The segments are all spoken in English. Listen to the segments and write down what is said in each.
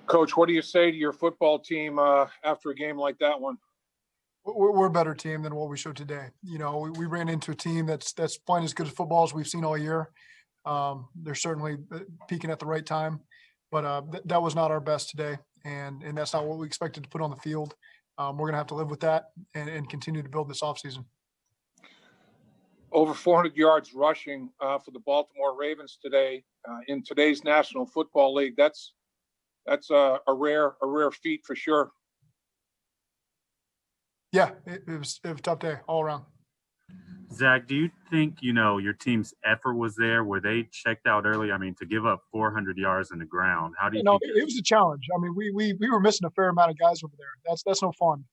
Coach, what do you say to your football team after a game like that one? We're a better team than what we showed today. We ran into a team that's playing as good as football as we've seen all year. They're certainly peaking at the right time, but that was not our best today, and that's not what we expected to put on the field. We're going to have to live with that and continue to build this offseason. Over 400 yards rushing for the Baltimore Ravens today in today's National Football League. That's a rare feat for sure. Yeah, it was a tough day all around. Zac, do you think, your team's effort was there? Were they checked out early? I mean, to give up 400 yards on the ground, how do you think? It was a challenge. I mean, we were missing a fair amount of guys over there. That's no fun.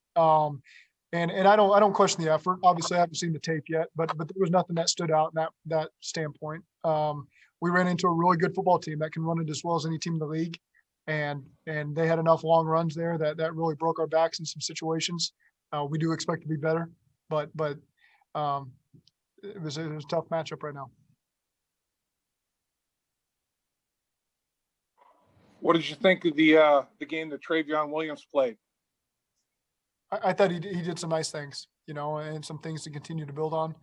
And I don't question the effort. Obviously, I haven't seen the tape yet, but there was nothing that stood out in that standpoint. We ran into a really good football team that can run it as well as any team in the league, and they had enough long runs there that really broke our backs in some situations. We do expect to be better, but it was a tough matchup right now. What did you think of the game that Travion Williams played? I thought he did some nice things, and some things to continue to build on.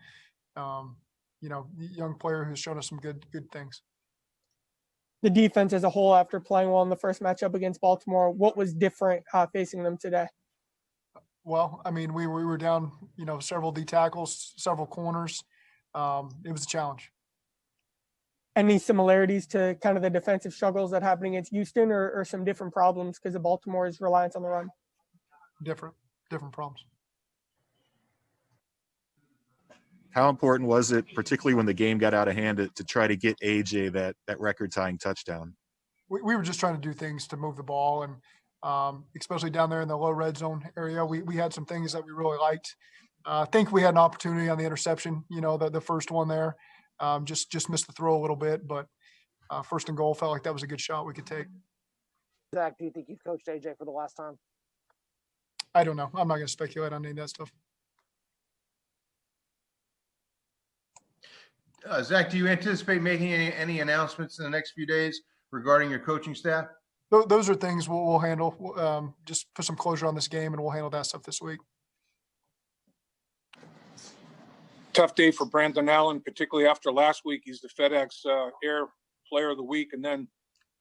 Young player who's shown us some good things. The defense as a whole, after playing well in the first matchup against Baltimore, what was different facing them today? Well, I mean, we were down, several D tackles, several corners. It was a challenge. Any similarities to kind of the defensive struggles that happened against Houston, or some different problems because of Baltimore's reliance on the run? Different problems. How important was it, particularly when the game got out of hand, to try to get AJ that record-tying touchdown? We were just trying to do things to move the ball, and especially down there in the low red zone area, we had some things that we really liked. I think we had an opportunity on the interception, the first one there. Just missed the throw a little bit, but first and goal felt like that was a good shot we could take. Zac, do you think you've coached AJ for the last time? I don't know. I'm not going to speculate on any of that stuff. Zac, do you anticipate making any announcements in the next few days regarding your coaching staff? Those are things we'll handle. Just put some closure on this game, and we'll handle that stuff this week. Tough day for Brandon Allen, particularly after last week. He's the FedEx Air Player of the Week, and then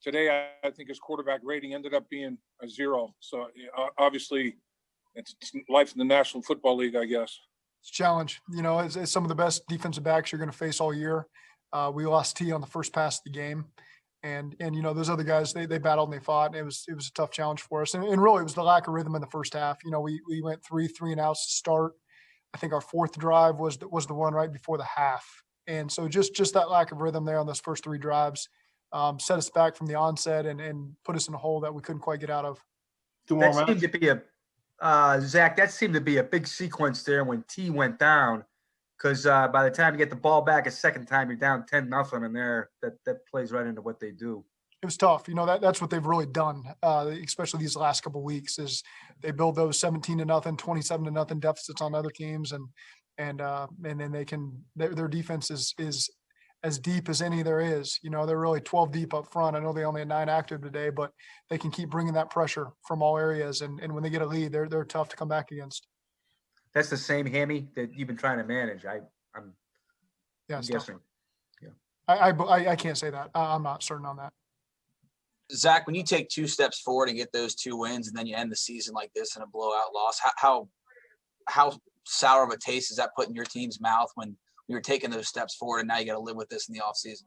today I think his quarterback rating ended up being a 0. So obviously, it's life in the National Football League, I guess. It's a challenge. It's some of the best defensive backs you're going to face all year. We lost T on the first pass of the game. And those other guys, they battled and they fought. And it was a tough challenge for us. And really, it was the lack of rhythm in the first half. We went three and outs to start. I think our fourth drive was the one right before the half. And so just that lack of rhythm there on those first 3 drives set us back from the onset and put us in a hole that we couldn't quite get out of. That seemed to be Zac, that seemed to be a big sequence there when T went down, because by the time you get the ball back a second time, you're down 10-0, and that plays right into what they do. It was tough. That's what they've really done, especially these last couple of weeks, is they build those 17-0, 27-0 deficits on other teams, and then they can. Their defense is as deep as any there is. They're really 12 deep up front. I know they only had 9 active today, but they can keep bringing that pressure from all areas. And when they get a lead, they're tough to come back against. That's the same hammy that you've been trying to manage. I'm guessing. Yeah, I can't say that. I'm not certain on that. Zac, when you take 2 steps forward and get those 2 wins, and then you end the season like this in a blowout loss, how sour of a taste is that put in your team's mouth when you're taking those steps forward, and now you got to live with this in the offseason?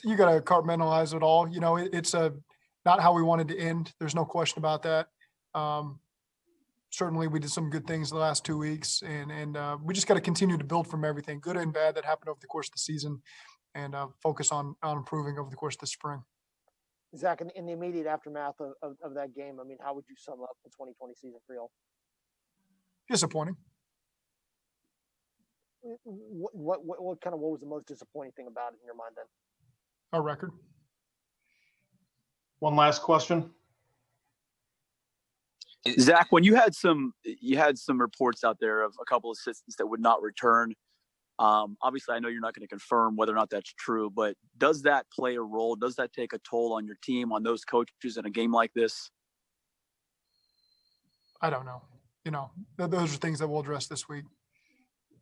You got to compartmentalize it all. It's not how we wanted to end. There's no question about that. Certainly, we did some good things the last 2 weeks, and we just got to continue to build from everything, good and bad, that happened over the course of the season, and focus on improving over the course of the spring. Zac, in the immediate aftermath of that game, I mean, how would you sum up the 2020 season for you? Disappointing. What was the most disappointing thing about it in your mind then? Our record. One last question. Zac, when you had some reports out there of a couple of assistants that would not return, Obviously, I know you're not going to confirm whether or not that's true, but does that play a role? Does that take a toll on your team, on those coaches in a game like this? I don't know. Those are things that we'll address this week.